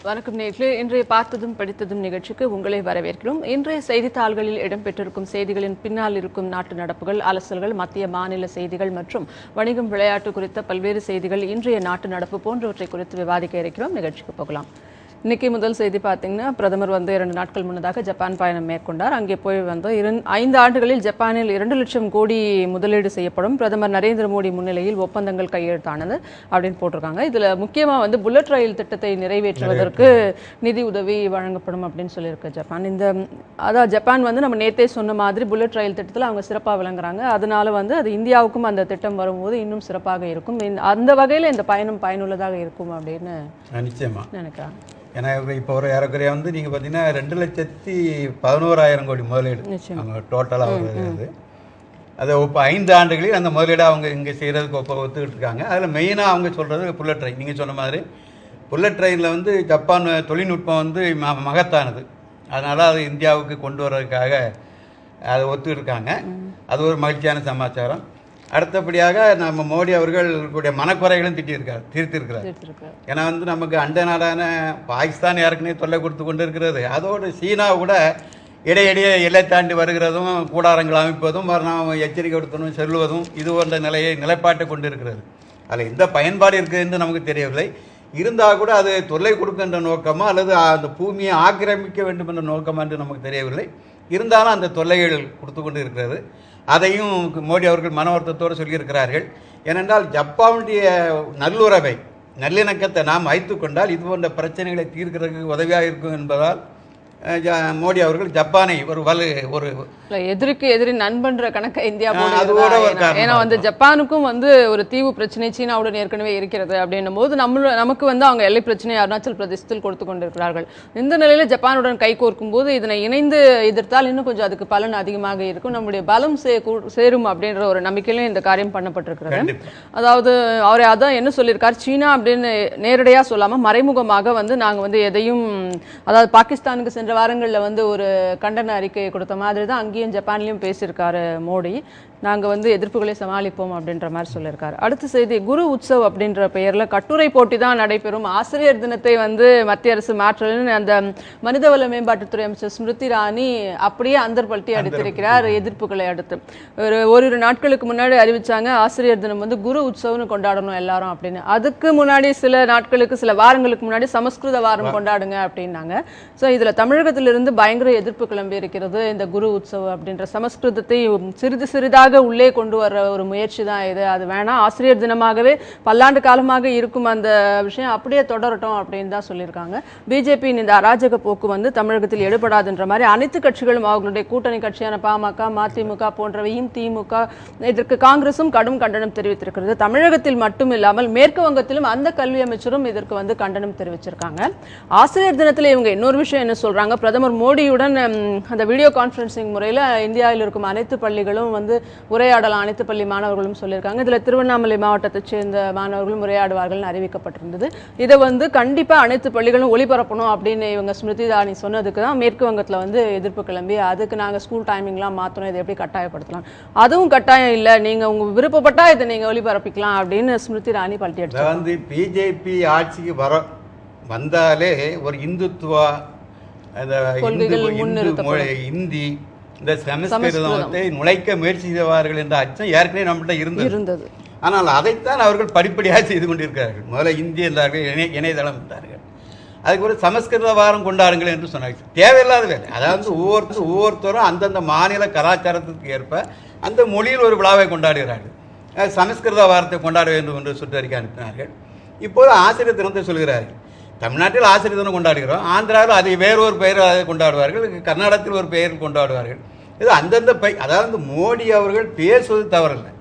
வணக்கம் நேயர்களே, இன்றைய பார்த்ததும் படித்ததும் நிகழ்ச்சிக்கு உங்களை வரவேற்கிறோம். இன்றைய செய்தித்தாள்களில் இடம்பெற்றிருக்கும் செய்திகளின் பின்னால் இருக்கும் நாட்டு நடப்புகள், அலசல்கள், மத்திய மாநில செய்திகள் மற்றும் வணிகம், விளையாட்டு குறித்த பல்வேறு செய்திகள், இன்றைய நாட்டு நடப்பு போன்றவற்றை குறித்து விவாதிக்க இருக்கிறோம். நிகழ்ச்சிக்கு போகலாம். இன்னைக்கு முதல் செய்தி பார்த்தீங்கன்னா, பிரதமர் 2 நாட்கள் முன்னதாக ஜப்பான் பயணம் மேற்கொண்டார். அங்கே போய் 5 ஆண்டுகளில் ஜப்பானில் 2 லட்சம் கோடி முதலீடு செய்யப்படும். பிரதமர் நரேந்திர மோடி முன்னிலையில் ஒப்பந்தங்கள் கையெழுத்தானது அப்படின்னு போட்டிருக்காங்க. இதுல முக்கியமா புல்லட் ரயில் திட்டத்தை நிறைவேற்றுவதற்கு நிதி உதவி வழங்கப்படும் அப்படின்னு சொல்லியிருக்கு ஜப்பான். அதாவது ஜப்பான் நம்ம நேத்தே சொன்ன மாதிரி புல்லட் ரயில் திட்டத்தில் அவங்க சிறப்பாக விளங்குறாங்க. அதனால அது இந்தியாவுக்கும் அந்த திட்டம் வரும்போது இன்னும் சிறப்பாக இருக்கும். அந்த வகையில் இந்த பயணம் பயனுள்ளதாக இருக்கும் அப்படின்னு நினைக்கிறேன். ஏன்னா இப்போ ஒரு ஏறக்குறைய நீங்கள் பார்த்தீங்கன்னா 2,11,000 கோடி முதலீடு அவங்க டோட்டலாக வருது. அதை 5 ஆண்டுகளில் அந்த முதலீடு அவங்க இங்கே செய்கிறதுக்கு ஒத்துக்கிட்டு இருக்காங்க. அதில் மெயினாக அவங்க சொல்கிறது புல்லட் ட்ரெயின். நீங்கள் சொன்ன மாதிரி புல்லட் ட்ரெயினில் ஜப்பான் தொழில்நுட்பம் மகத்தானது. அதனால் அது இந்தியாவுக்கு கொண்டு வர்றதுக்காக அதை ஒத்துக்கிட்டு இருக்காங்க. அது ஒரு மகிழ்ச்சியான சமாச்சாரம். அடுத்தபடியாக நம்ம மோடி அவர்களுடைய மனக்குறைகளும் தீர்த்திருக்கிறார். ஏன்னா நமக்கு அண்டை நாடான பாகிஸ்தான் ஏற்கனவே தொல்லை கொடுத்து கொண்டு இருக்கிறது. அதோடு சீனா கூட இடையிடையே எல்லை தாண்டி வருகிறதும், கூடாரங்கள் அமைப்பதும், மறுநாள் எச்சரிக்கை கொடுத்தனும் செல்வதும், இது போன்ற நிலைப்பாட்டை கொண்டு இருக்கிறது. அதில் எந்த பயன்பாடு இருக்குது என்று நமக்கு தெரியவில்லை. இருந்தால் கூட அது தொல்லை கொடுக்கின்ற நோக்கமா அல்லது அந்த பூமியை ஆக்கிரமிக்க வேண்டும் என்ற நோக்கமா என்று நமக்கு தெரியவில்லை. இருந்தாலும் அந்த தொல்லைகள் கொடுத்து கொண்டு இருக்கிறது. அதையும் மோடி அவர்கள் மன வருத்தத்தோடு சொல்லியிருக்கிறார்கள். ஏனென்றால் ஜப்பானுடைய நல்லுறவை, நல்லிணக்கத்தை நாம் வைத்து கொண்டால் இது போன்ற பிரச்சனைகளை தீர்க்கிறதுக்கு உதவியாக இருக்கும் என்பதால் மோடி அவர்கள் ஜப்பானை ஒரு எதிரிக்கு எதிரி நண்பன்ற கணக்கை இந்தியா ஏன்னா ஜப்பானுக்கும் ஒரு தீவு பிரச்சனை சீனாவுடன் ஏற்கனவே இருக்கிறது அப்படின்னும் போது நமக்கு அவங்க எல்லை பிரச்சனை அருணாச்சல் பிரதேசத்தில் கொடுத்து கொண்டிருக்கிறார்கள். இந்த நிலையில ஜப்பானுடன் கை கோர்க்கும் போது இதனை இணைந்து எதிர்த்தால் இன்னும் கொஞ்சம் அதுக்கு பலன் அதிகமாக இருக்கும், நம்முடைய பலம் சேரும் அப்படின்ற ஒரு நம்பிக்கையிலும் இந்த காரியம் பண்ணப்பட்டிருக்கிறது. அதாவது அவரை அதான் என்ன சொல்லியிருக்காரு, சீனா அப்படின்னு நேரடியா சொல்லாம மறைமுகமாக நாங்க எதையும், அதாவது பாகிஸ்தானுக்கு சென்ற வாரங்களில் ஒரு கண்டன அறிக்கையை கொடுத்த மாதிரி தான் அங்கேயும் ஜப்பான்லையும் பேசியிருக்காரு மோடி. நாங்கள் எதிர்ப்புகளை சமாளிப்போம் அப்படின்ற மாதிரி சொல்லியிருக்காரு. அடுத்த செய்தி, குரு உற்சவ் அப்படின்ற பெயரில் கட்டுரை போட்டி தான் நடைபெறும். ஆசிரியர் தினத்தை மத்திய அரசு மாற்றலன்னு அந்த மனிதவள மேம்பாட்டுத்துறை அமைச்சர் ஸ்மிருதி இரானி அப்படியே அந்தர்பல்ட்டி அடித்திருக்கிறார் எதிர்ப்புகளை அடுத்து. ஒரு நாட்களுக்கு முன்னாடி அறிவிச்சாங்க ஆசிரியர் தினம் குரு உற்சவ்னு கொண்டாடணும் எல்லாரும் அப்படின்னு. அதுக்கு முன்னாடி சில வாரங்களுக்கு முன்னாடி சமஸ்கிருத வாரம் கொண்டாடுங்க அப்படின்னாங்க. ஸோ இதில் தமிழகத்திலிருந்து பயங்கர எதிர்ப்பு கிளம்பி இருக்கிறது. இந்த குரு உற்சவ் அப்படின்ற சமஸ்கிருதத்தை சிறிதாக உள்ளே கொண்டு வர ஒரு முயற்சி தான் இது. அது வேணாம், ஆசிரியர் தினமாகவே பல்லாண்டு காலமாக இருக்கும் அந்த விஷயம் அப்படியே தொடரட்டும் அப்படின்னு தான் சொல்லியிருக்காங்க. பிஜேபியின் இந்த அராஜக போக்கு தமிழகத்தில் எடுபடாதுன்ற மாதிரி அனைத்து கட்சிகளும், அவர்களுடைய கூட்டணி கட்சியான பாமக, மதிமுக போன்றவையும், திமுக, இதற்கு காங்கிரசும் கடும் கண்டனம் தெரிவித்திருக்கிறது. தமிழகத்தில் மட்டும் இல்லாமல் மேற்கு வங்கத்திலும் அந்த கல்வி அமைச்சரும் இதற்கு கண்டனம் தெரிவிச்சிருக்காங்க. ஆசிரியர் தினத்தில் இவங்க இன்னொரு விஷயம் என்ன சொல்றாங்க, பிரதமர் மோடியுடன் அந்த வீடியோ கான்பரன்சிங் முறையில் இந்தியாவில் இருக்கும் அனைத்து பள்ளிகளும் உரையாடலாம், அனைத்து பள்ளி மாணவர்களும் சொல்லியிருக்காங்க. இதுல திருவண்ணாமலை மாவட்டத்தை சேர்ந்த மாணவர்களும் உரையாடுவார்கள் அறிவிக்கப்பட்டிருந்தது. இதை கண்டிப்பா அனைத்து பள்ளிகளும் ஒளிபரப்பணும் அப்படின்னு இவங்க ஸ்மிருதி இரானி சொன்னதுக்கு தான் மேற்கு வங்கத்துல எதிர்ப்பு கிளம்பி, அதுக்கு நாங்க ஸ்கூல் டைமிங்லாம் மாத்தணும், இதை எப்படி கட்டாயப்படுத்தலாம், அதுவும் கட்டாயம் இல்லை, நீங்க உங்க விருப்பப்பட்டா இதை நீங்க ஒளிபரப்பிக்கலாம் அப்படின்னு ஸ்மிருதி இரானி பல்ட்டி அடிச்சாங்க. பிஜேபி ஆட்சிக்கு வந்தாலே ஒரு இந்துத்துவா, இந்தி, இந்த சமஸ்கிருதத்தை நுழைக்க முயற்சி செய்வார்கள் என்ற அச்சம் ஏற்கனவே நம்மகிட்ட இருந்தது. ஆனால் அதைத்தான் அவர்கள் படிப்படியாக செய்து கொண்டிருக்கிறார்கள். முதல்ல இந்தி என்றார்கள், இணையதளம் என்றார்கள், அதுக்கு ஒரு சமஸ்கிருத வாரம் கொண்டாடுங்கள் என்று சொன்னார்கள். தேவையில்லாத வேலை. அதாவது ஒவ்வொருத்தரும் அந்தந்த மாநில கலாச்சாரத்துக்கு ஏற்ப அந்த மொழியில் ஒரு விழாவை கொண்டாடுகிறார்கள். சமஸ்கிருத வாரத்தை கொண்டாட வேண்டும் என்று சுற்றறிக்கை அனுப்பினார்கள். இப்போது ஆசிரியர் தினத்தை சொல்கிறார்கள். தமிழ்நாட்டில் ஆசிரியர் தினம் கொண்டாடுகிறோம், ஆந்திராவில் அதை வேறொரு பெயர் அதை கொண்டாடுவார்கள், கர்நாடகத்தில் ஒரு பெயர் கொண்டாடுவார்கள். இது அந்தந்த அதாவது மோடி அவர்கள் பேசுவது தவறில்லை.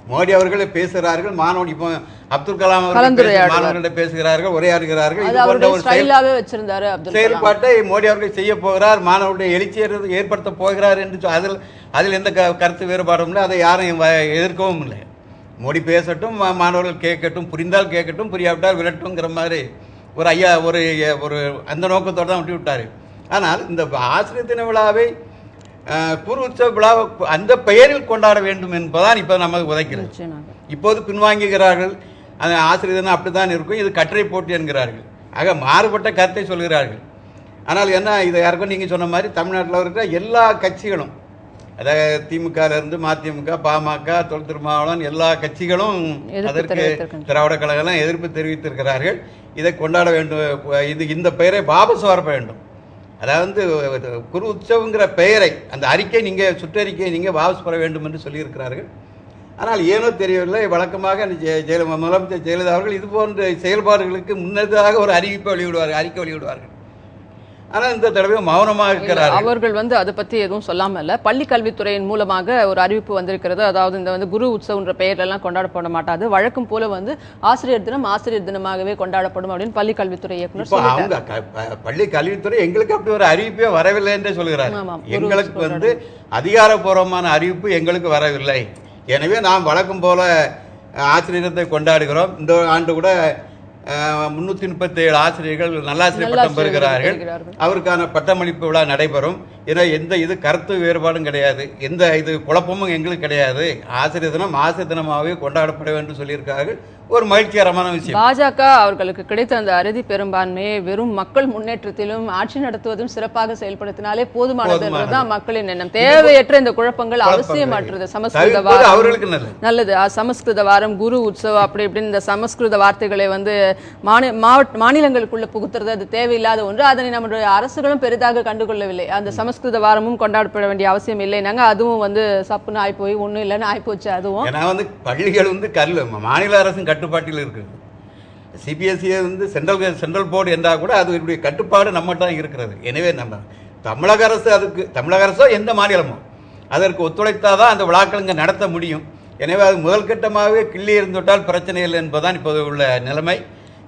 மோடி அவர்கள் பேசுகிறார்கள், மாணவன் இப்போ அப்துல் கலாம் அவர்கள் மாணவர்களிடம் பேசுகிறார்கள், உரையாடுகிறார்கள். இது போன்ற ஒரு செயல்பாட்டை மோடி அவர்கள் செய்ய போகிறார், மாணவருடைய எழுச்சியை ஏற்படுத்த போகிறார் என்று அதில் எந்த கருத்து வேறுபாடும் இல்லை, அதை யாரும் எதிர்க்கவும் இல்லை. மோடி பேசட்டும், மாணவர்கள் கேட்கட்டும், புரிந்தால் கேட்கட்டும், புரியாவிட்டால் விரட்டுங்கிற மாதிரி ஒரு அந்த நோக்கத்தோடு தான் விட்டு விட்டார். ஆனால் இந்த ஆசிரியர் தின விழாவை குரு உற்சவ விழாவை அந்த பெயரில் கொண்டாட வேண்டும் என்பதான் இப்போ நமக்கு உதைக்கிறது. இப்போது பின்வாங்குகிறார்கள். அந்த ஆசிரியர் தினம் அப்படித்தான் இருக்கும், இது கட்டுரை போட்டி என்கிறார்கள். ஆக மாறுபட்ட கருத்தை சொல்கிறார்கள். ஆனால் என்ன, இதை யாருக்கும் நீங்கள் சொன்ன மாதிரி தமிழ்நாட்டில் இருக்கிற எல்லா கட்சிகளும், அதாவது திமுகலேருந்து மதிமுக, பாமக, தொல் திருமாவளவன் எல்லா கட்சிகளும் அதற்கு திராவிட கழகம் எதிர்ப்பு தெரிவித்திருக்கிறார்கள். இதை கொண்டாட வேண்டும், இந்த பெயரை வாபஸ் வர வேண்டும். அதாவது குரு உற்சவங்கிற பெயரை, அந்த அறிக்கை நீங்கள் சுற்றறிக்கையை நீங்கள் வாபஸ் பெற வேண்டும் என்று சொல்லியிருக்கிறார்கள். ஆனால் ஏனோ தெரியவில்லை, வழக்கமாக முதலமைச்சர் ஜெயலலிதா அவர்கள் இது போன்ற செயல்பாடுகளுக்கு முன்னதாக ஒரு அறிக்கை வெளியிடுவார்கள். ஆனால் இந்த தடவை மௌனமாக இருக்கிறார்கள். அவர்கள் அதை பற்றி எதுவும் சொல்லாமல் இல்லை. பள்ளி கல்வித்துறையின் மூலமாக ஒரு அறிவிப்பு வந்திருக்கிறது. அதாவது இந்த குரு உற்சவன்ற பெயர்லாம் கொண்டாடப்பட மாட்டாது, வழக்கம் போல ஆசிரியர் தினம் ஆசிரியர் தினமாகவே கொண்டாடப்படும் அப்படின்னு பள்ளி கல்வித்துறை இயக்குனர் அவங்க பள்ளி கல்வித்துறை எங்களுக்கு அப்படி ஒரு அறிவிப்பே வரவில்லை என்றே சொல்கிறார். எங்களுக்கு அதிகாரப்பூர்வமான அறிவிப்பு எங்களுக்கு வரவில்லை. எனவே நாம் வழக்கம் போல ஆசிரியர் தினத்தை கொண்டாடுகிறோம். இந்த ஆண்டு கூட 337 ஆசிரியர்கள் நல்லாசிரியர் பட்டம் பெறுகிறார்கள். அவருக்கான பட்டமளிப்பு விழா நடைபெறும். ஏன்னா எந்த இது கருத்து வேறுபாடும் கிடையாது, எந்த இது குழப்பமும் எங்களுக்கு கிடையாது. ஆசிரியர் தினம் ஆசிரியர் தினமாகவே கொண்டாடப்பட வேண்டும் சொல்லியிருக்கார்கள். ஒரு மகிழ்ச்சிகரமான விஷயம். பாஜக அவர்களுக்கு கிடைத்த அந்த அறுதி பெரும்பான்மையை வெறும் மக்கள் முன்னேற்றத்திலும் ஆட்சி நடத்துவதும் சிறப்பாக செயல்படுத்தினாலே போதுமானது என்பதுதான் மக்களின் எண்ணம். தேவையற்ற இந்த குழப்பங்கள் அவசியமற்றது. சமஸ்கிருத வாரம் அவர்களுக்கு நல்லது, சமஸ்கிருத வாரம், குரு உற்சவம், அப்படி இப்படின்னு இந்த சமஸ்கிருத வார்த்தைகளை மாநிலங்களுக்குள்ள புகுத்துறது அது தேவையில்லாத ஒன்று. அதனை நம்முடைய அரசுகளும் பெரிதாக கண்டுகொள்ளவில்லை. அந்த சமஸ்கிருத வாரமும் கொண்டாடப்பட வேண்டிய அவசியம் இல்லைனாங்க. அதுவும் சப்புன்னு ஆய்போய் ஒன்றும் இல்லைன்னு ஆய்போச்சு. அதுவும் பள்ளிகள் மாநில அரசின் கட்டுப்பாட்டில் இருக்குது. சிபிஎஸ்இ சென்ட்ரல் போர்டு என்றால் கூட அதனுடைய கட்டுப்பாடு நம்மகிட்ட தான் இருக்கிறது. எனவே நம்ம தமிழக அரசோ எந்த மாநிலமோ அதற்கு ஒத்துழைத்தாதான் அந்த விழாக்கள் இங்கே நடத்த முடியும். எனவே அது முதல் கட்டமாகவே கிள்ளி இருந்துவிட்டால் பிரச்சனை இல்லை என்பதுதான் இப்போது உள்ள நிலைமை.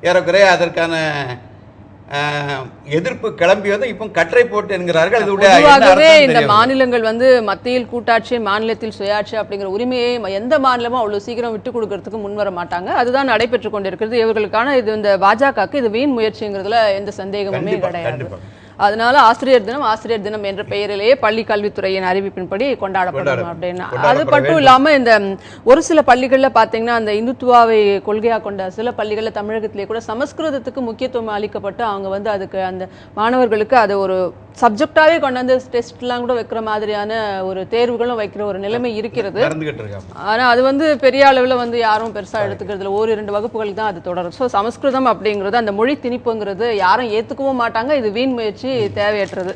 ஏறக்குறைய அதற்கான எதிர்ப்பு கிளம்பியது இப்போ கற்றை போட்டு என்கிறார்கள். இந்த மாநிலங்கள் மத்தியில் கூட்டாட்சி, மாநிலத்தில் சுயாட்சி அப்படிங்கிற உரிமையை எந்த மாநிலமும் அவ்வளவு சீக்கிரம் விட்டு கொடுக்கறதுக்கு முன்வர மாட்டாங்க. அதுதான் நடைபெற்றுக் கொண்டிருக்கிறது. இவர்களுக்கான இந்த பாஜகவுக்கு இது வீண் முயற்சிங்கிறதுல எந்த சந்தேகமுமே கிடையாது. அதனால ஆசிரியர் தினம் என்ற பெயரிலேயே பள்ளி கல்வித்துறையின் அறிவிப்பின்படி கொண்டாடப்படும் அப்படின்னா. அது மட்டும் இல்லாம இந்த ஒரு சில பள்ளிகள்ல பாத்தீங்கன்னா அந்த இந்துத்துவாவை கொள்கையா கொண்ட சில பள்ளிகள்ல தமிழகத்திலேயே கூட சமஸ்கிருதத்துக்கு முக்கியத்துவம் அளிக்கப்பட்டு அவங்க அதுக்கு அந்த மாணவர்களுக்கு அது ஒரு சப்ஜெக்டாவே கொண்டாந்து டெஸ்ட்லாம் கூட வைக்கிற மாதிரியான ஒரு தேர்வுகளும் வைக்கிற ஒரு நிலைமை இருக்கிறது. ஆனா அது பெரிய அளவுல யாரும் பெருசா எடுத்துக்கிறதுல 1-2 வகுப்புகளுக்கு தான் அது தொடரும். ஸோ சமஸ்கிருதம் அப்படிங்கிறது அந்த மொழி திணிப்புங்கிறது யாரும் ஏத்துக்கவும் மாட்டாங்க. இது வீண் முயற்சி, தேவையற்றது.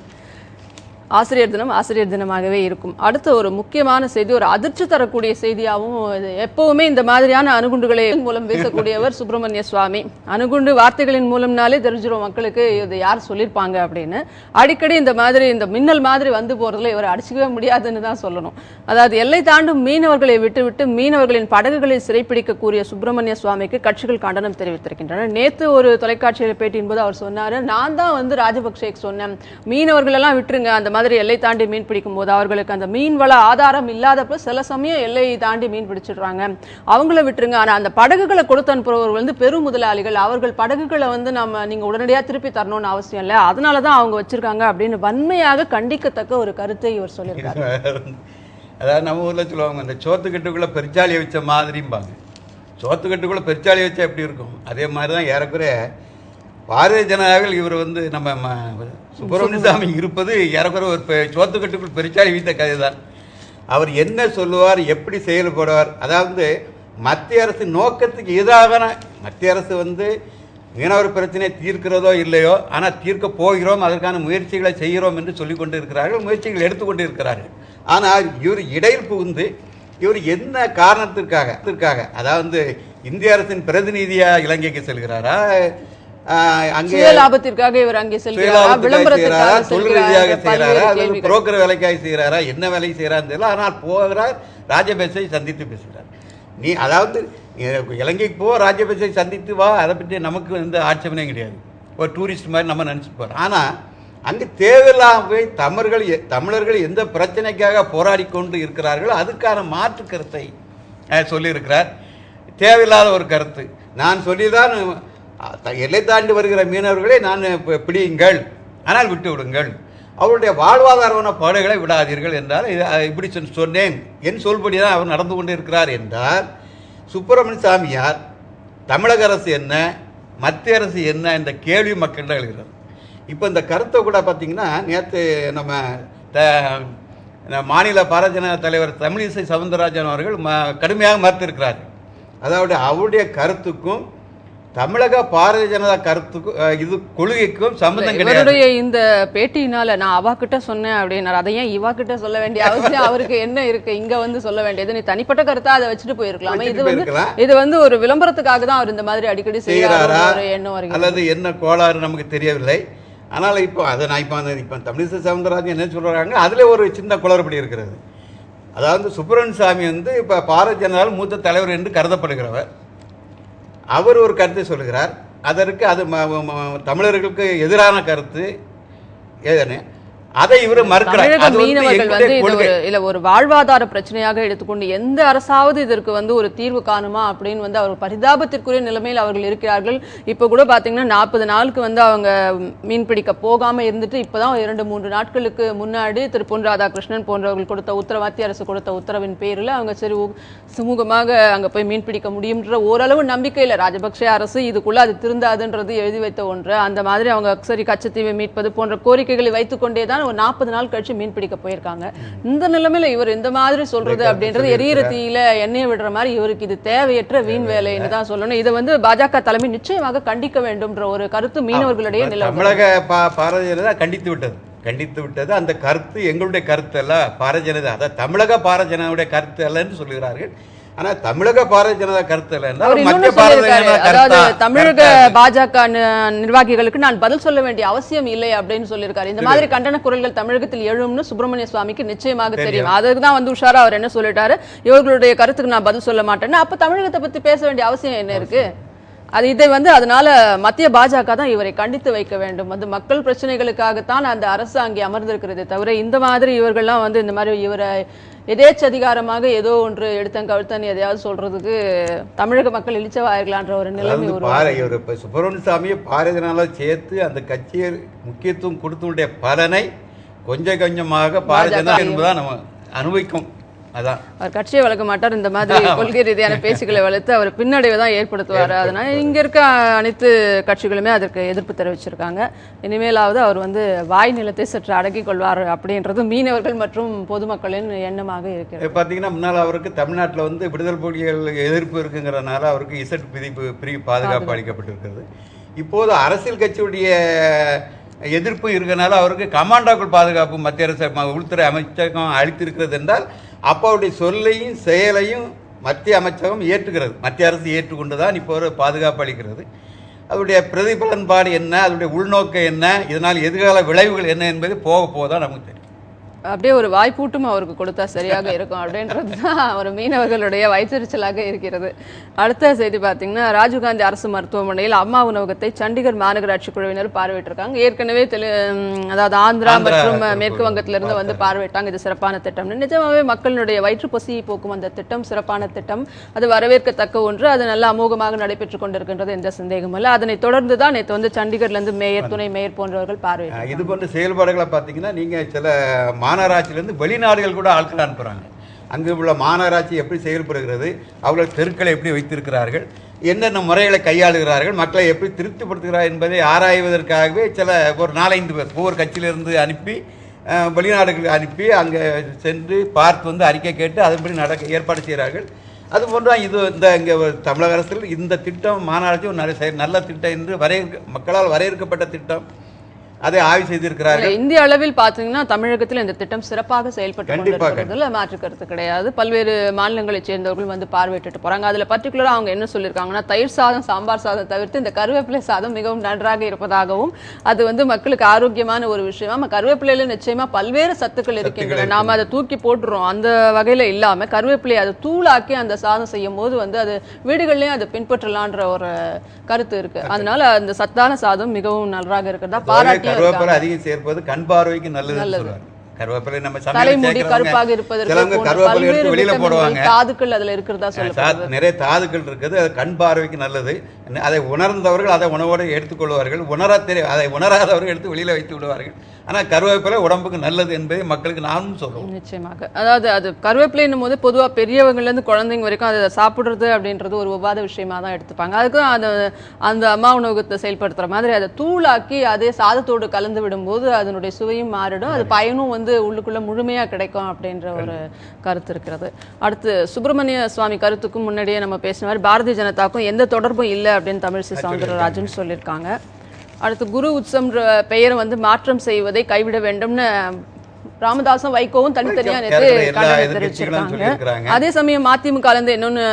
ஆசிரியர் தினமாகவே இருக்கும். அடுத்த ஒரு முக்கியமான செய்தி, ஒரு அதிர்ச்சி தரக்கூடிய செய்தியாகவும், எப்பவுமே இந்த மாதிரியான அணுகுண்டுகளை மூலம் வீசக்கூடியவர் சுப்பிரமணிய சுவாமி. அணுகுண்டு வார்த்தைகளின் மூலம்னாலே தெரிஞ்சிடும் மக்களுக்கு இது யார் சொல்லியிருப்பாங்க அப்படின்னு. அடிக்கடி இந்த மின்னல் மாதிரி வந்து போறதுல இவர் அடிச்சுக்கவே முடியாதுன்னு தான் சொல்லணும். அதாவது எல்லை தாண்டும் மீனவர்களை விட்டுவிட்டு மீனவர்களின் படகுகளை சிறைப்பிடிக்கக்கூடிய சுப்பிரமணிய சுவாமிக்கு கட்சிகள் கண்டனம் தெரிவித்திருக்கின்றன. நேற்று ஒரு தொலைக்காட்சியில் பேட்டியின் போது அவர் சொன்னாரு, நான் தான் ராஜபக்சேக்கு சொன்னேன், மீனவர்கள் எல்லாம் விட்டுருங்க, அந்த மாதிரி எல்லை தாண்டி மீன் பிடிக்கும் போது அவர்களுக்கு அந்த மீன் வள ஆதாரம் இல்லாதப்ப சில சமயம் எல்லை தாண்டி மீன் பிடிச்சிடுறாங்க, அவங்கள விட்டுருங்க. ஆனா அந்த படகுகளை கொடுத்து அனுப்புறவர்கள் பெரும் முதலாளிகள், அவர்கள் படகுகளை நீங்க உடனடியாக திருப்பி தரணும்னு அவசியம் இல்லை, அதனாலதான் அவங்க வச்சிருக்காங்க அப்படின்னு வன்மையாக கண்டிக்கத்தக்க ஒரு கருத்தை இவர் சொல்லியிருக்காரு. அதாவது நம்ம ஊர்ல சொல்லுவாங்க, இந்த சோத்துக்கட்டுக்குள்ள பெருச்சாலியை வச்ச மாதிரிம்பாங்க. சோத்துக்கட்டுக்குள்ள பெருச்சாலி வச்சா எப்படி இருக்கும், அதே மாதிரிதான் ஏறக்குறைய பாரதிய ஜனதாவில் இவர் நம்ம சுப்பிரமணிய சாமி இருப்பது ஏறக்குறைய ஒரு சோத்துக்கட்டுக்குள் பெருச்சாலி வீத்த கதை தான். அவர் என்ன சொல்லுவார், எப்படி செயல்படுவார், அதாவது மத்திய அரசு நோக்கத்துக்கு எதிராக மத்திய அரசு மீனவர் பிரச்சனையை தீர்க்கிறதோ இல்லையோ, ஆனால் தீர்க்க போகிறோம், அதற்கான முயற்சிகளை செய்கிறோம் என்று சொல்லிக் கொண்டு இருக்கிறார்கள், முயற்சிகள் எடுத்துக்கொண்டு இருக்கிறார்கள். ஆனால் இவர் இடையில் புகுந்து இவர் என்ன காரணத்திற்காக அதாவது இந்திய அரசின் பிரதிநிதியா இலங்கைக்கு செல்கிறாரா, லாபத்திற்காக இவர் அங்கே செல்கிறார், தொழில் ரீதியாக செய்கிறாரா, புரோக்கர் வேலைக்காக செய்கிறாரா, என்ன வேலை செய்யறான்னு தெரியல. ஆனால் போகிறார், ராஜபக்சே சந்தித்து பேசுகிறார். நீ அதாவது இலங்கைக்கு போ, ராஜபக்சே சந்தித்து வா, அதை பற்றி நமக்கு எந்த ஆட்சேபனையும் கிடையாது, ஒரு டூரிஸ்ட் மாதிரி நம்ம நினச்சிட்டு போகிறோம். ஆனால் அங்கு தேவையில்லாம தமிழர்கள் எந்த பிரச்சனைக்காக போராடி கொண்டு இருக்கிறார்களோ அதுக்கான மாற்று கருத்தை சொல்லியிருக்கிறார். தேவையில்லாத ஒரு கருத்து. நான் சொல்லிதான் எல்லை தாண்டி வருகிற மீனவர்களை நான் பிடியுங்கள், ஆனால் விட்டு விடுங்கள், அவருடைய வாழ்வாதாரமான பாடுகளை விடாதீர்கள் என்றால் இப்படி சொன்னேன், என் சொல்படி தான் அவர் நடந்து கொண்டு இருக்கிறார் என்றால் சுப்பிரமணிய சாமியார், தமிழக அரசு என்ன, மத்திய அரசு என்ன இந்த கேள்வி மக்கள் தான் எழுகிறது. இப்போ இந்த கருத்தை கூட பார்த்தீங்கன்னா நேற்று நம்ம மாநில பாரதிய ஜனதா தலைவர் தமிழிசை சவுந்தரராஜன் அவர்கள் கடுமையாக மறுத்திருக்கிறார். அதாவது அவருடைய கருத்துக்கும் தமிழக பாரதிய ஜனதா கருத்துக்கும் இது கொள்கைக்கும் சம்பந்தம் கிடையாது. இவருடைய இந்த பேட்டியினால நான் அவா கிட்ட சொன்னேன் அப்படின்னாரு. அதை ஏன் இவா கிட்ட சொல்ல வேண்டிய அவசியம் அவருக்கு என்ன இருக்கு? இங்க வந்து சொல்ல வேண்டியது நீ தனிப்பட்ட கருத்தா அதை வச்சுட்டு போயிருக்கலாமே. இது வந்து ஒரு விளம்பரத்துக்காக தான் அவர் இந்த மாதிரி அடிக்கடி செய்யறாரா எண்ணம் வருகிறது, அல்லது என்ன கோளாறு நமக்கு தெரியவில்லை. ஆனால் இப்போ அதை நான் இப்போ தமிழிசை சவுந்தரராஜன் என்ன சொல்றாங்க, அதுல ஒரு சின்ன குளறுபடி இருக்கிறது. அதாவது சுப்பிரமணிய சாமி வந்து இப்போ பாரதிய ஜனதா மூத்த தலைவர் என்று கருதப்படுகிறவர். அவர் ஒரு கருத்தை சொல்லுகிறார், அதற்கு அது தமிழர்களுக்கு எதிரான கருத்து ஏதனே அதை இவர் மறுக்கிறார். மீனவர்கள் வந்து இல்ல ஒரு வாழ்வாதார பிரச்சனையாக எடுத்துக்கொண்டு எந்த அரசாவது இதற்கு வந்து ஒரு தீர்வு காணுமா அப்படின்னு வந்து அவர் பரிதாபத்திற்குரிய நிலைமையில் அவர்கள் இருக்கிறார்கள். இப்ப கூட பாத்தீங்கன்னா 40 நாளுக்கு வந்து அவங்க மீன்பிடிக்க போகாம இருந்துட்டு இப்பதான் 2-3 நாட்களுக்கு முன்னாடி திரு பொன் ராதாகிருஷ்ணன் போன்றவர்கள் கொடுத்த உத்தரவு, மத்திய அரசு கொடுத்த உத்தரவின் பேரில் அவங்க சரி சுமூகமாக அங்க போய் மீன்பிடிக்க முடியும்ன்ற ஓரளவு நம்பிக்கையில ராஜபக்சே அரசு இதுக்குள்ள அது திருந்தாதுன்றது எழுதி வைத்த ஒன்று. அந்த மாதிரி அவங்க சரி கச்சத்தீவை மீட்பது போன்ற கோரிக்கைகளை வைத்துக் கொண்டேதான் ஒரு 40 நாள் கழிச்சு மீன் பிடிக்க போயிருக்காங்க. இந்த நிலைமையில இவர் இந்த மாதிரி சொல்றது அப்படின்றது எரியிற தீயில எண்ணெயை விடுற மாதிரி இவருக்கு இது தேவையற்ற வீண் வேலைன்னு தான் சொல்லணும். இதை வந்து பாஜக தலைமை நிச்சயமாக கண்டிக்க வேண்டும்ன்ற ஒரு கருத்து மீனவர்களுடைய நிலை. தமிழக பாரதிய ஜனதா கண்டித்து விட்டது. அந்த கருத்து எங்களுடைய கருத்து அல்ல, பாரதிய ஜனதா அதாவது தமிழக பாரதிய ஜனதாவுடைய கருத்து அல்ல என்று சொல்லுகிறார்கள். ஆனா தமிழக பாரதிய ஜனதா கருத்து அதாவது தமிழக பாஜக நிர்வாகிகளுக்கு நான் பதில் சொல்ல வேண்டிய அவசியம் இல்லை அப்படின்னு சொல்லியிருக்காரு. இந்த மாதிரி கண்டன குரல்கள் தமிழகத்தில் எழும்னு சுப்பிரமணிய சுவாமிக்கு நிச்சயமாக தெரியும். அதுக்குதான் வந்து உஷாரா அவர் என்ன சொல்லிட்டாரு, இவர்களுடைய கருத்துக்கு நான் பதில் சொல்ல மாட்டேன்னு. அப்ப தமிழகத்தை பத்தி பேச வேண்டிய அவசியம் என்ன இருக்கு? இதை வந்து அதனால மத்திய பாஜக தான் இவரை கண்டித்து வைக்க வேண்டும். வந்து மக்கள் பிரச்சனைகளுக்காகத்தான் அந்த அரசு அங்கே அமர்ந்திருக்கிறதே தவிர இந்த மாதிரி இவர்கள்லாம் வந்து இந்த மாதிரி இவரை எதேச்சதிகாரமாக ஏதோ ஒன்று எடுத்தன் கவிழ்த்தன் எதையாவது சொல்றதுக்கு தமிழக மக்கள் இழிச்சவாயிருக்கலான்ற ஒரு நிலைமை சுப்பிரமணிய சாமியை பாரதிய ஜனதா சேர்த்து அந்த கட்சியை முக்கியத்துவம் கொடுத்துடைய பலனை கொஞ்சம் கொஞ்சமாக பாரதிய ஜனதா என்பதுதான் நம்ம அனுபவிக்கும். அவர் கட்சியை வளர்க்க மாட்டார். இந்த மாதிரி கொள்கை ரீதியான பேச்சுக்களை வளர்த்து அவர் பின்னடைவை தான் ஏற்படுத்துவார். அதனால இங்க இருக்க அனைத்து கட்சிகளுமே அதற்கு எதிர்ப்பு தெரிவிச்சிருக்காங்க. இனிமேலாவது அவர் வந்து வாய் நிலத்தை சற்று அடக்கிக் கொள்வார் அப்படின்றது மீனவர்கள் மற்றும் பொதுமக்களின் எண்ணமாக இருக்கிறது. பாத்தீங்கன்னா முன்னால் அவருக்கு தமிழ்நாட்டில் வந்து விடுதலை புலிகள் எதிர்ப்பு இருக்குங்கிறனால அவருக்கு இசட் பிரிவு பாதுகாப்பு அளிக்கப்பட்டிருக்கிறது. இப்போது அரசியல் கட்சியுடைய எதிர்ப்பு இருக்கிறனால அவருக்கு கமாண்டோக்கள் பாதுகாப்பு மத்திய அரசு உள்துறை அமைச்சகம் அளித்திருக்கிறது என்றால் அப்போ அவருடைய சொல்லையும் செயலையும் மத்திய அமைச்சகம் ஏற்றுக்கிறது, மத்திய அரசு ஏற்றுக்கொண்டுதான் இப்போ ஒரு பாதுகாப்பு அளிக்கிறது. அதனுடைய பிரதிபலன்பாடு என்ன, அதனுடைய உள்நோக்கம் என்ன, இதனால் எதிர்கால விளைவுகள் என்ன என்பது போக போதான் நமக்கு தெரியும். அப்படியே ஒரு வாய்ப்பூட்டும் அவருக்கு கொடுத்தா சரியாக இருக்கும் அப்படின்றது தான் ஒரு மீனவர்களுடைய வயிற்றுச்சலாக இருக்கிறது. அடுத்த செய்தி பார்த்தீங்கன்னா, ராஜீவ்காந்தி அரசு மருத்துவமனையில் அம்மா உணவகத்தை சண்டிகர் மாநகராட்சி குழுவினர் பார்வையிட்டிருக்காங்க. ஏற்கனவே அதாவது ஆந்திரா மற்றும் மேற்கு வங்கத்திலிருந்து வந்து பார்வையிட்டாங்க. இது சிறப்பான திட்டம், நிஜமாவே மக்களுடைய வயிற்று பசியை போக்கும் அந்த திட்டம் சிறப்பான திட்டம், அது வரவேற்கத்தக்க ஒன்று. அது நல்ல அமோகமாக நடைபெற்றுக் கொண்டிருக்கின்றது, எந்த சந்தேகமும் இல்லை. அதனை தொடர்ந்து தான் நேற்று வந்து சண்டிகர்ல இருந்து மேயர், துணை மேயர் போன்றவர்கள் பார்வையிட்டாங்க. இது போன்ற செயல்பாடுகளை பார்த்தீங்கன்னா நீங்க சில மாநகராட்சியிலிருந்து வெளிநாடுகள் கூட ஆட்கள் அனுப்புகிறாங்க. அங்கு உள்ள மாநகராட்சி எப்படி செயல்படுகிறது, அவர்கள் தெருக்களை எப்படி வைத்திருக்கிறார்கள், என்னென்ன முறைகளை கையாளுகிறார்கள், மக்களை எப்படி திருப்திப்படுத்துகிறார் என்பதை ஆராய்வதற்காகவே சில ஒரு 4-5 பேர் ஒவ்வொரு கட்சியிலிருந்து அனுப்பி வெளிநாடுகளுக்கு அனுப்பி அங்கே சென்று பார்த்து வந்து அறிக்கை கேட்டு அதன்படி ஏற்பாடு செய்கிறார்கள். அதுபோன்று இது இங்கே தமிழக அரசில் இந்த திட்டம் மாநகராட்சி ஒரு நல்ல திட்டம் என்று மக்களால் வரையறுக்கப்பட்ட திட்டம், அதை ஆய்வு செய்திருக்கிறார்கள். இந்திய அளவில் பார்த்தீங்கன்னா தமிழகத்தில் இந்த திட்டம் சிறப்பாக செயல்பட்டு கொண்டிருக்கிறதுல மாற்று கருத்து கிடையாது. பல்வேறு மாநிலங்களைச் சேர்ந்தவர்கள் வந்து பார்வையிட்டு போறாங்க. அதுல பர்டிகுலரா அவங்க என்ன சொல்லியிருக்காங்கன்னா, தயிர் சாதம் சாம்பார் சாதம் தவிர்த்து இந்த கருவேப்பிலை சாதம் மிகவும் நன்றாக இருப்பதாகவும் அது வந்து மக்களுக்கு ஆரோக்கியமான ஒரு விஷயமா, கருவேப்பிலையில நிச்சயமா பல்வேறு சத்துக்கள் இருக்கின்றன, நாம அதை தூக்கி போட்டுறோம். அந்த வகையில இல்லாம கருவேப்பிலையை அதை தூளாக்கி அந்த சாதம் செய்யும் போது வந்து அது வீடுகள்லயும் அதை பின்பற்றலான்ற ஒரு கருத்து இருக்கு. அதனால அந்த சத்தான சாதம் மிகவும் நன்றாக இருக்கிறதா பாராட்டி கருவேப்பிலை அதிகம் சேர்ப்பது கண் பார்வைக்கு நல்லதுன்னு சொல்றாங்க. கருவேப்பிலை நம்ம தலைமுடி கருப்பாக இருப்பதற்கு வெளியில போடுவாங்க, தாதுக்கள் அதுல இருக்கிறதா சொல்லுவாங்க, நிறைய தாதுக்கள் இருக்குது, அது கண் பார்வைக்கு நல்லது. அதை உணர்ந்தவர்கள் அதை உணவோடு எடுத்துக்கொள்வார்கள், அதை உணராதவர்கள் எடுத்து வெளியில வைத்து விடுவார்கள். ஆனால் கருவேப்பிலை உடம்புக்கு நல்லது என்பதை மக்களுக்கு நானும் சொல்லுவோம். நிச்சயமாக. அதாவது அது கருவேப்பிலைன்னும் போது பொதுவாக பெரியவங்கலேருந்து குழந்தைங்க வரைக்கும் அதை சாப்பிட்றது அப்படின்றது ஒரு உபாத விஷயமா தான் எடுத்துப்பாங்க. அதுக்கும் அந்த அம்மா உணவகத்தை செயல்படுத்துகிற மாதிரி அதை தூளாக்கி அதே சாதத்தோடு கலந்து விடும்போது அதனுடைய சுவையும் மாறிடும், அது பயனும் உள்ளுக்குள்ளே முழுமையாக கிடைக்கும் அப்படின்ற ஒரு கருத்து இருக்கிறது. அடுத்து சுப்பிரமணிய சுவாமி கருத்துக்கும் முன்னாடியே நம்ம பேசின மாதிரி பாரதிய ஜனதாக்கும் எந்த தொடர்பும் இல்லை அப்படின்னு தமிழிசை சவுந்தரராஜன் சொல்லியிருக்காங்க. அடுத்து குரு உத்சவம்ன்ற பெயரை மாற்றம் செய்வதை கைவிட வேண்டும்னு ராமதாசும் வைகோவும் தனித்தனியா கண்டனம் தெரிவிச்சிருக்காங்க. அதே சமயம் மதிமுக இன்னொன்னு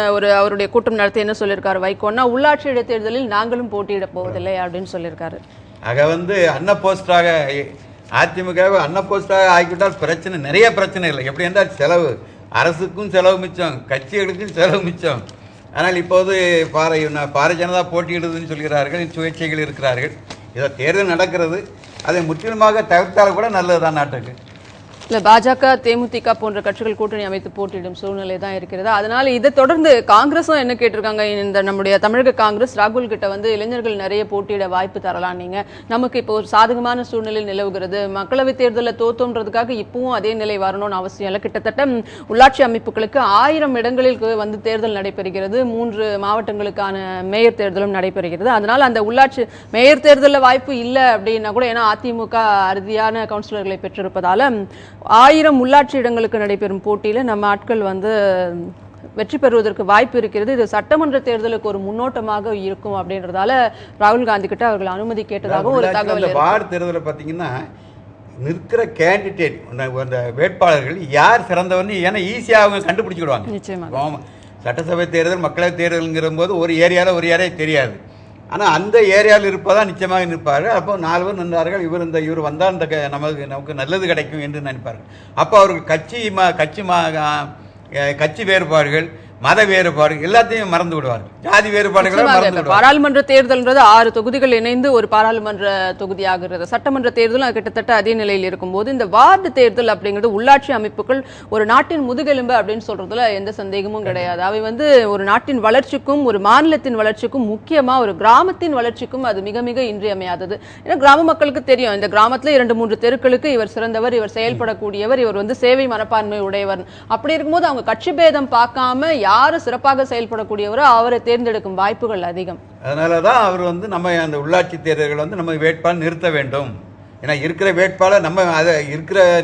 அவருடைய கூட்டம் நடத்தி என்ன சொல்லியிருக்காரு வைகோன்னா, உள்ளாட்சி இடைத்தேர்தலில் நாங்களும் போட்டியிட போவதில்லை அப்படின்னு சொல்லியிருக்காரு. ஆக அன்ன போஸ்டாக அதிமுகவை அன்ன போஸ்டாக ஆக்கிவிட்டால் பிரச்சனை, நிறைய பிரச்சனை இல்லை. எப்படி என்றால் செலவு, அரசுக்கும் செலவு மிச்சம், கட்சிகளுக்கும் செலவு மிச்சம். ஆனால் இப்போது பாரதிய ஜனதா போட்டியிடுதுன்னு சொல்கிறார்கள், சுயேட்சைகள் இருக்கிறார்கள். இதோ தேர்தல் நடக்கிறது, அதை முற்றிலுமாக தவிர்த்தால் கூட நல்லதுதான் நாட்டுக்கு. இல்லை, பாஜக தேமுதிக போன்ற கட்சிகள் கூட்டணி அமைத்து போட்டியிடும் சூழ்நிலை தான் இருக்கிறது. அதனால இதை தொடர்ந்து காங்கிரஸும் என்ன கேட்டிருக்காங்க, இந்த நம்முடைய தமிழக காங்கிரஸ் ராகுல் கிட்ட இளைஞர்கள் நிறைய போட்டியிட வாய்ப்பு தரலாம், நீங்க நமக்கு இப்போ ஒரு சாதகமான சூழ்நிலை நிலவுகிறது, மக்களவை தேர்தலில் தோத்தோன்றதுக்காக இப்பவும் அதே நிலை வரணும்னு அவசியம் இல்லை. கிட்டத்தட்ட உள்ளாட்சி அமைப்புகளுக்கு 1000 இடங்களில் தேர்தல் நடைபெறுகிறது, 3 மாவட்டங்களுக்கான மேயர் தேர்தலும் நடைபெறுகிறது. அதனால அந்த உள்ளாட்சி மேயர் தேர்தலில் வாய்ப்பு இல்லை அப்படின்னா கூட, ஏன்னா அதிமுக அறுதியான கவுன்சிலர்களை பெற்றிருப்பதால 1000 உள்ளாட்சி இடங்களுக்கு நடைபெறும் போட்டியில நம்ம ஆட்கள் வெற்றி பெறுவதற்கு வாய்ப்பு இருக்கிறது. இது சட்டமன்ற தேர்தலுக்கு ஒரு முன்னோட்டமாக இருக்கும் அப்படின்றதால ராகுல் காந்தி கிட்ட அவர்கள் அனுமதி கேட்டதாக ஒரு தகவல். வார்டு தேர்தலில் பார்த்தீங்கன்னா நிற்கிற கேண்டிடேட் அந்த வேட்பாளர்கள் யார் சிறந்தவன்னு ஏன்னா ஈஸியாக அவங்க கண்டுபிடிச்சிடுவாங்க. நிச்சயமாக சட்டசபை தேர்தல் மக்களவை தேர்தலுங்கிற போது ஒரு ஏரியாவில் ஒரு ஏரியா தெரியாது, ஆனால் அந்த ஏரியாவில் இருப்பதான் நிச்சயமாக நிற்பார்கள். அப்போ 4 பேர் நின்றார்கள், இவர் வந்தால் இந்த நமக்கு நல்லது கிடைக்கும் என்று நினைப்பார்கள். அப்போ அவர்கள் கட்சி வேறுபாடுகள், மத வேறுபாடு எல்லாத்தையும் மறந்து விடுவார்கள், ஜாதி வேறுபாடுகளை. பாராளுமன்ற தேர்தல்ன்றது 6 தொகுதிகள் இணைந்து ஒரு பாராளுமன்ற தொகுதியாகிறது. சட்டமன்ற தேர்தலும் கிட்டத்தட்ட அதே நிலையில் இருக்கும்போது இந்த வார்டு தேர்தல் அப்படிங்கிறது உள்ளாட்சி அமைப்புகள் ஒரு நாட்டின் முதுகெலும்பு அப்படின்னு சொல்றதுல எந்த சந்தேகமும் கிடையாது. அவை ஒரு நாட்டின் வளர்ச்சிக்கும் ஒரு மாநிலத்தின் வளர்ச்சிக்கும் முக்கியமா ஒரு கிராமத்தின் வளர்ச்சிக்கும் அது மிக மிக இன்றியமையாதது. ஏன்னா கிராம மக்களுக்கு தெரியும், இந்த கிராமத்துல 2-3 தெருக்களுக்கு இவர் சிறந்தவர், இவர் செயல்படக்கூடியவர், இவர் சேவை மனப்பான்மை உடையவர். அப்படி இருக்கும்போது அவங்க கட்சி பேதம் பார்க்காம யாரு சிறப்பாக செயல்படக்கூடியவரோ அவரை தேர்ந்தெடுக்கும் வாய்ப்புகள் அதிகம். அதனாலதான் அவர் நம்ம அந்த உள்ளாட்சி தேர்தல்கள் நம்ம வேட்பாளர் நிறுத்த வேண்டும். ஏன்னா இருக்கிற வேட்பாளர்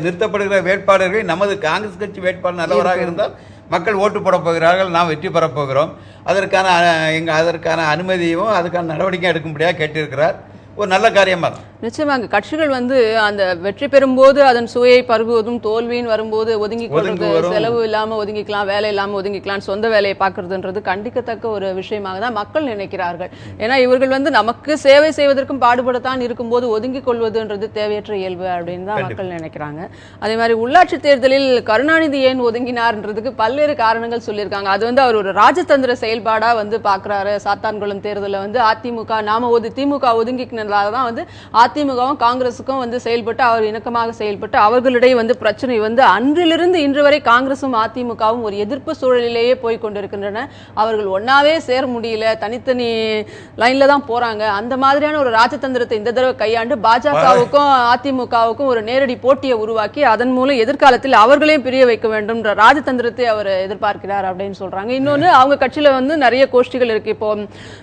நிறுத்தப்படுகிற வேட்பாளர்கள் நமது காங்கிரஸ் கட்சி வேட்பாளர் நல்லவராக இருந்தால் மக்கள் ஓட்டு போட போகிறார்கள், நாம் வெற்றி பெறப் போகிறோம். அதற்கான அனுமதியும் அதுக்கான நடவடிக்கை எடுக்கும்படியாக கேட்டிருக்கிறார். ஒரு நல்ல காரியமா தான். நிச்சயமாக கட்சிகள் அந்த வெற்றி பெறும்போது அதன் சுவையை பருகுவதும், தோல்வியின் வரும்போது ஒதுங்கி கொள்றது, செலவு இல்லாம ஒதுங்கிக்கலாம், வேலை இல்லாம ஒதுங்கிக்கலாம், சொந்த வேலையை பார்க்கறதுன்றது கண்டிக்கத்தக்க ஒரு விஷயமாக தான் மக்கள் நினைக்கிறார்கள். ஏன்னா இவர்கள் நமக்கு சேவை செய்வதற்கும் பாடுபடத்தான் இருக்கும்போது ஒதுங்கிக் கொள்வதுன்றது தேவையற்ற இயல்பு அப்படின்னு தான் மக்கள் நினைக்கிறாங்க. அதே மாதிரி உள்ளாட்சி தேர்தலில் கருணாநிதி ஏன் ஒதுங்கினார்ன்றதுக்கு பல்வேறு காரணங்கள் சொல்லியிருக்காங்க. அது அவர் ஒரு ராஜதந்திர செயல்பாடா பாக்குறாரு. சாத்தான்குளம் தேர்தலில் அதிமுக திமுக ஒதுங்கினால்தான் அதிமுகவும் காங்கிரசுக்கும் செயல்பட்டு அவர் இணக்கமாக செயல்பட்டு அவர்களிடையே பிரச்சனை அன்றிலிருந்து இன்று வரை காங்கிரசும் அதிமுகவும் ஒரு எதிர்ப்பு சூழலிலேயே போய் கொண்டிருக்கின்றன. அவர்கள் ஒன்னாவே சேர முடியல, தனித்தனி லைன்ல தான் போறாங்க. அந்த மாதிரியான ஒரு ராஜதந்திரத்தை இந்த தடவை கையாண்டு பாஜகவுக்கும் அதிமுகவுக்கும் ஒரு நேரடி போட்டியை உருவாக்கி அதன் மூலம் எதிர்காலத்தில் அவர்களையும் பிரிய வைக்க வேண்டும் ராஜதந்திரத்தை அவர் எதிர்பார்க்கிறார் அப்படின்னு சொல்றாங்க. இன்னொன்னு அவங்க கட்சியில நிறைய கோஷ்டிகள் இருக்கு. இப்போ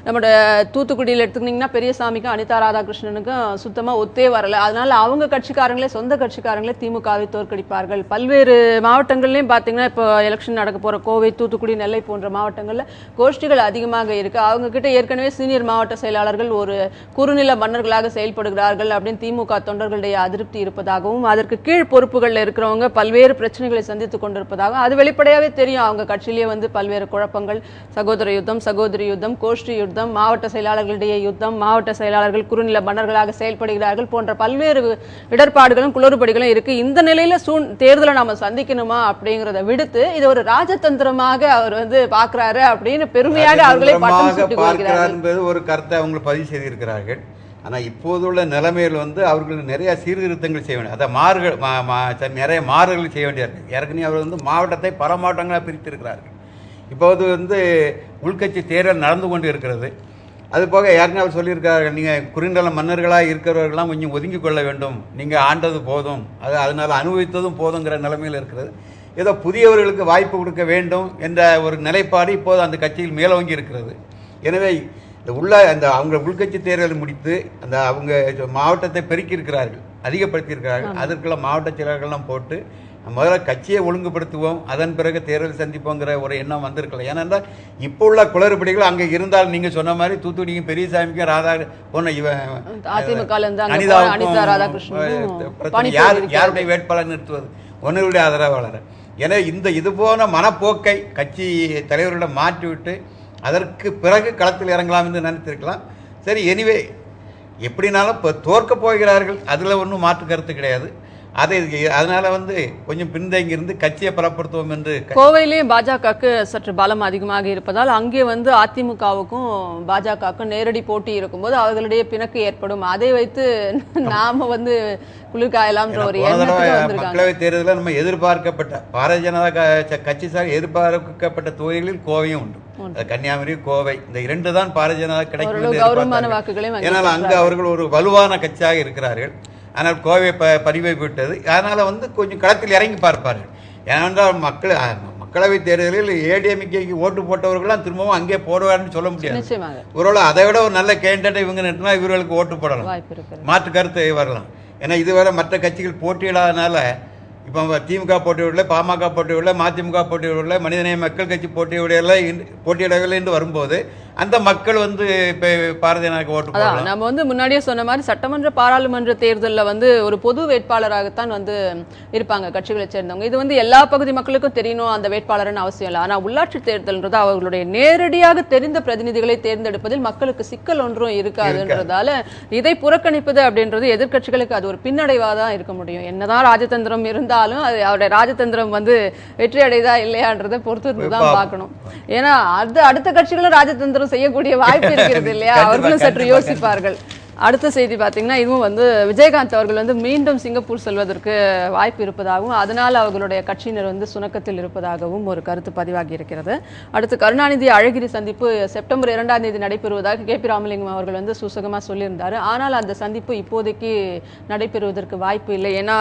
நம்மளோட தூத்துக்குடியில் எடுத்துக்கிட்டீங்கன்னா பெரியசாமிக்கும் அனிதா ராதாகிருஷ்ணனுக்கும் சுத்தமா ஒத்தே வரல. அதனால அவங்க கட்சிக்காரங்களே சொந்த கட்சிக்காரங்களே திமுகவை தோற்கடிப்பார்கள். பல்வேறு மாவட்டங்கள்லயும் பாத்தீங்கன்னா இப்போ எலெக்ஷன் நடக்க போற கோவை, தூத்துக்குடி, நெல்லை போன்ற மாவட்டங்கள்ல கோஷ்டிகள் அதிகமாக இருக்கு. அவங்க கிட்ட ஏற்கனவே சீனியர் மாவட்ட செயலாளர்கள் ஒரு குறுநில மன்னர்களாக செயல்படுகிறார்கள் அப்படின்னு திமுக தொண்டர்களுடைய அதிருப்தி இருப்பதாகவும், அதற்கு கீழ் பொறுப்புகள்ல இருக்கிறவங்க பல்வேறு பிரச்சனைகளை சந்தித்துக் கொண்டிருப்பதாகவும் அது வெளிப்படையாவே தெரியும். அவங்க கட்சியிலேயே பல்வேறு குழப்பங்கள், சகோதர யுத்தம், சகோதரி யுத்தம், கோஷ்டி யுத்தம், மாவட்ட செயலாளர்களுடைய யுத்தம், மாவட்ட செயலாளர்கள் குறுநில மன்னர்களாக செயல்படுகிறார்கள் போன்ற பல்வேறு இடர்பாடுகளும் குளறுபடிகளும் இருக்கு. இந்த நிலையில தேர்தலை நாம சந்திக்கணுமா அப்படிங்கறத விடுத்து இது ஒரு ராஜதந்திரமாக அவர் பாக்குறாரு அப்படின்னு பெருமையாக அவர்களை பட்டம் சூட்டிக் கொள்கிறார்கள் என்பது ஒரு கருத்தை அவங்க பதிவு செய்திருக்கிறார்கள். ஆனால் இப்போதுள்ள நிலைமையில் அவர்கள் நிறைய சீர்திருத்தங்கள் செய்ய வேண்டும். அதை நிறைய மாறுதல்கள் செய்ய வேண்டியிருக்கிறது. ஏற்கனவே அவர் மாவட்டத்தை பல மாவட்டங்களாக பிரித்திருக்கிறார்கள். இப்போது உள்கட்சி தேர்தல் நடந்து கொண்டு இருக்கிறது. அது போக ஏற்கனவே அவர் சொல்லியிருக்கார்கள், நீங்கள் குறுநில மன்னர்களாக இருக்கிறவர்கள்லாம் கொஞ்சம் ஒதுங்கி கொள்ள வேண்டும், நீங்கள் ஆண்டது போதும், அதனால் அனுபவித்ததும் போதுங்கிற நிலைமையில் இருக்கிறது. ஏதோ புதியவர்களுக்கு வாய்ப்பு கொடுக்க வேண்டும் என்ற ஒரு நிலைப்பாடு இப்போது அந்த கட்சியில் மேலோங்கி இருக்கிறது. எனவே அந்த அவங்க உள்கட்சி தேர்தல் முடித்து அந்த அவங்க மாவட்டத்தை பெருக்கியிருக்கிறார்கள், அதிகப்படுத்தியிருக்கிறார்கள். அதற்கெல்லாம் மாவட்ட செயலர்கள்லாம் போட்டு முதல்ல கட்சியை ஒழுங்குபடுத்துவோம், அதன் பிறகு தேர்தல் சந்திப்போங்கிற ஒரு எண்ணம் வந்திருக்கலாம். ஏனென்றால் இப்போ உள்ள குளறுபடிகள் அங்கே இருந்தால் நீங்கள் சொன்ன மாதிரி தூத்துக்குடிக்கும் பெரியசாமிக்கும் ராதா போன யாருடைய வேட்பாளர் நிறுத்துவது, ஒன்றுடைய ஆதரவாளர். எனவே இது போன மனப்போக்கை கட்சி தலைவர்களிடம் மாற்றிவிட்டு அதற்கு பிறகு களத்தில் இறங்கலாம் என்று நினைத்திருக்கலாம். சரி, எனிவே எப்படினாலும் இப்போ தோற்கப் போகிறார்கள், அதில் ஒன்றும் மாற்று கருத்து கிடையாது. அதனால கொஞ்சம் பின்தங்கி கட்சியை பலப்படுத்துவோம் என்று. கோவையிலேயே பாஜகவுக்கு சற்று பலம் அதிகமாக இருப்பதால் அங்கே அதிமுகவுக்கும் பாஜகவுக்கும் நேரடி போட்டி இருக்கும்போது அவர்களுடைய பிணக்கு ஏற்படும். அதை வைத்து நாம குளிர்காயலாம். மக்களவை தேர்தலில் நம்ம எதிர்பார்க்கப்பட்ட பாரதிய ஜனதா கட்சி சார் எதிர்பார்க்கப்பட்ட தொகுதிகளில் கோவையும் உண்டு. கன்னியாகுமரி, கோவை, இந்த 2 தான் பாரதிய ஜனதா கிடைக்கும். ஏன்னால் அங்கு அவர்கள் ஒரு வலுவான கட்சியாக இருக்கிறார்கள். ஆனால் கோவை பதிவை விட்டது. அதனால் கொஞ்சம் களத்தில் இறங்கி பார்ப்பார்கள். ஏனென்றால் மக்களவை தேர்தலில் ஏடிஎம்கேக்கு ஓட்டு போட்டவர்கள்லாம் திரும்பவும் அங்கே போடுவார்னு சொல்ல முடியாது. ஒருவேளை அதை விட ஒரு நல்ல கேண்டிடேட் இவங்க நிறுத்தினா இவர்களுக்கு ஓட்டு போடலாம், மாற்று கருத்து வரலாம். ஏன்னா இதுவரை மற்ற கட்சிகள் போட்டியிடாதனால இப்போ திமுக போட்டியிடல, பாமக போட்டியிடல, மதிமுக போட்டியிடல, மனிதநேய மக்கள் கட்சி போட்டியிடவில்லை என்று வரும்போது அந்த மக்கள் இப்போ பாரதிய ஜனதாவுக்கு ஓட்டு போடலாம். நம்ம முன்னாடியே சொன்ன மாதிரி சட்டமன்ற பாராளுமன்ற தேர்தலில் ஒரு பொது வேட்பாளராகத்தான் இருப்பாங்க கட்சிகளை சேர்ந்தவங்க. இது எல்லா பகுதி மக்களுக்கும் தெரியணும் அந்த வேட்பாளர்னு அவசியம் இல்லை. ஆனால் உள்ளாட்சி தேர்தல்ன்றது அவர்களுடைய நேரடியாக தெரிந்த பிரதிநிதிகளை தேர்ந்தெடுப்பதில் மக்களுக்கு சிக்கல் ஒன்றும் இருக்காதுன்றதால இதை புறக்கணிப்பது அப்படின்றது எதிர்கட்சிகளுக்கு அது ஒரு பின்னடைவாக தான் இருக்க முடியும். என்னதான் ராஜதந்திரம் இருந்தாலும் அவருடைய ராஜதந்திரம் வெற்றி அடைதா இல்லையான்றதை பொறுத்து தான் பார்க்கணும். ஏன்னா அடுத்த கட்சிகளும் ராஜதந்திரம் செய்யக்கூடிய வாய்ப்பு இருக்கிறது இல்லையா, அவர்களும் சற்று யோசிப்பார்கள். அடுத்த செய்தி பார்த்தீங்கன்னா இதுவும் விஜயகாந்த் அவர்கள் மீண்டும் சிங்கப்பூர் செல்வதற்கு வாய்ப்பு இருப்பதாகவும் அதனால் அவர்களுடைய கட்சியினர் சுணக்கத்தில் இருப்பதாகவும் ஒரு கருத்து பதிவாகி இருக்கிறது. அடுத்து கருணாநிதி அழகிரி சந்திப்பு செப்டம்பர் 2ஆம் தேதி நடைபெறுவதாக கேபி ராமலிங்கம் அவர்கள் சூசகமாக சொல்லியிருந்தார். ஆனால் அந்த சந்திப்பு இப்போதைக்கு நடைபெறுவதற்கு வாய்ப்பு இல்லை. ஏன்னா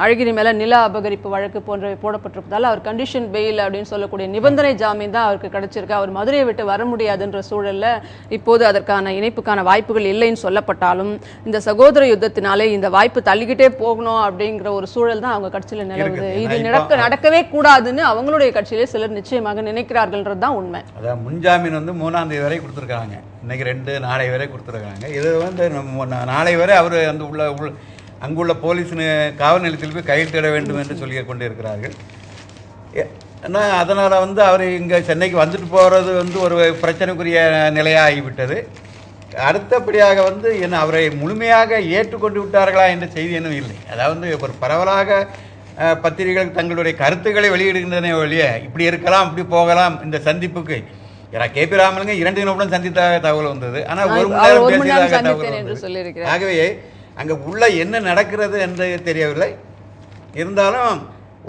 அழகிரி மேல நில அபகரிப்பு வழக்கு போன்றவை போடப்பட்டிருப்பதால் அவர் கண்டிஷன் பெயில் அப்படின்னு சொல்லக்கூடிய நிபந்தனை ஜாமீன் தான் அவருக்கு கிடைச்சிருக்கு. அவர் மதுரையை விட்டு வர முடியாதுன்ற சூழல்ல இப்போது அதற்கான இணைப்புக்கான வாய்ப்புகள் இல்லைன்னு சொல்லப்பட்ட இந்த சகோதர யுத்தத்தினாலே இந்த வாய்ப்பு தள்ளிக்கிட்டே போகணும் அப்படிங்கிற ஒரு சூழல் தான் அவங்க கட்சியில நிலவுது. இது நடக்கவே கூடாதுன்னு அவங்களுடைய கட்சியிலே சிலர் நிச்சயமாக நினைக்கிறார்கள்ன்றது தான் உண்மை. அதான் முன்ஜாமீன் 3ஆம் தேதி வரை கொடுத்துருக்காங்க, இன்னைக்கு 2 நாளை வரை கொடுத்துருக்காங்க. இது நாளை வரை அவர் அங்குள்ள போலீஸ் காவல் நிலையத்தில் போய் கையெழுத்திட வேண்டும் என்று சொல்லி கொண்டு இருக்கிறார்கள். அதனால் அவர் இங்கே சென்னைக்கு வந்துட்டு போகிறது ஒரு பிரச்சனைக்குரிய நிலையாகிவிட்டது. அடுத்தபடியாக என்ன அவரை முழுமையாக ஏற்றுக்கொண்டு விட்டார்களா என்ற செய்தி இன்னும் இல்லை. அதாவது ஒரு பரவலாக பத்திரிகைகள் தங்களுடைய கருத்துக்களை வெளியிடுகின்றன வழியே இப்படி இருக்கலாம் இப்படி போகலாம் இந்த சந்திப்புக்கு. கேபி ராமலிங்கம் 2 தினமுடன் சந்தித்தாக தகவல் வந்தது, ஆனால் 1 மணி நேரம் பேசியதாக தகவல் வந்தது. ஆகவே அங்கே உள்ள என்ன நடக்கிறது என்று தெரியவில்லை. இருந்தாலும்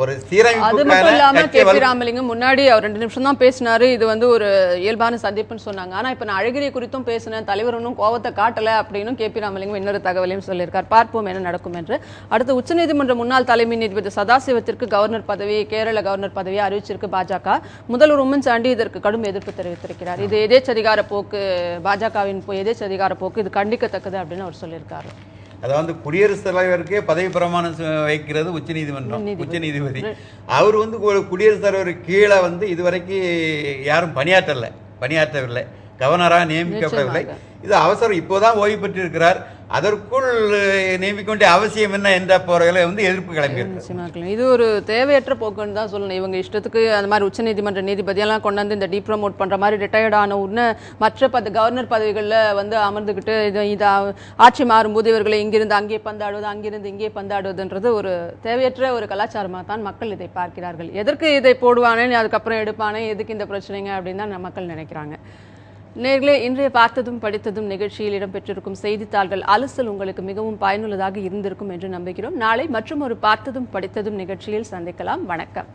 ஒரு கேபி ராமலிங்கம் முன்னாடி அவர் 2 நிமிஷம் தான் பேசினாரு. இது ஒரு இயல்பான சந்திப்புன்னு சொன்னாங்க. ஆனா இப்ப நான் அழகிரி குறித்தும் பேசினேன், தலைவர் ஒன்றும் கோவத்தை காட்டல அப்படின்னு கேபி ராமலிங்கம் இன்னொரு தகவலையும் சொல்லியிருக்கார். பார்ப்போம் என்ன நடக்கும் என்று. அடுத்து உச்சநீதிமன்ற முன்னாள் தலைமை நீதிபதி சதாசிவத்திற்கு கவர்னர் பதவி, கேரள கவர்னர் பதவியை அறிவிச்சிருக்கு பாஜக. முதல்வர் உம்மன்சாண்டி இதற்கு கடும் எதிர்ப்பு தெரிவித்திருக்கிறார். இது எதேச்சதிகார போக்கு, பாஜகவின் எதேச்சதிகார போக்கு, இது கண்டிக்கத்தக்கது அப்படின்னு அவர் சொல்லியிருக்காரு. அதாவது குடியரசுத் தலைவருக்கே பதவி பிரமாணம் வைக்கிறது உச்சநீதிபதி. அவர் குடியரசுத் தலைவருக்கு கீழே இதுவரைக்கும் யாரும் பணியாற்றவில்லை, கவர்னராக நியமிக்கப்படவில்லை. இது அவசரம், இப்போதான் ஓய்வு பெற்றிருக்கிறார். அதற்குள் நியமிக்க வேண்டிய அவசியம் என்ன என்ற போறதுல எதிர்ப்பு கிளம்பியிருக்கு. இது ஒரு தேவையற்ற போக்குன்னு தான் சொல்லணும். இவங்க இஷ்டத்துக்கு அந்த மாதிரி உச்சநீதிமன்ற நீதிபதியெல்லாம் கொண்டாந்து இந்த டீப்ரமோட் பண்ற மாதிரி ரிட்டையர்டான உடனே மற்ற கவர்னர் பதவிகளில் அமர்ந்துக்கிட்டு இது ஆட்சி மாறும்போது இவர்களை இங்கிருந்து அங்கே பந்தாடுவது, அங்கிருந்து இங்கே பந்தாடுவதுன்றது ஒரு தேவையற்ற ஒரு கலாச்சாரமாக தான் மக்கள் இதை பார்க்கிறார்கள். எதற்கு இதை போடுவானே அதுக்கப்புறம் எடுப்பானே, எதுக்கு இந்த பிரச்சனைங்க அப்படின்னு தான் மக்கள் நினைக்கிறாங்க. நேர்களே, இன்றைய பார்த்ததும் படித்ததும் நிகழ்ச்சியில் இடம்பெற்றிருக்கும் செய்தித்தாள்கள் அலசல் உங்களுக்கு மிகவும் பயனுள்ளதாக இருந்திருக்கும் என்று நம்புகிறோம். நாளை மற்றும் ஒரு பார்த்ததும் படித்ததும் நிகழ்ச்சியில் சந்திக்கலாம். வணக்கம்.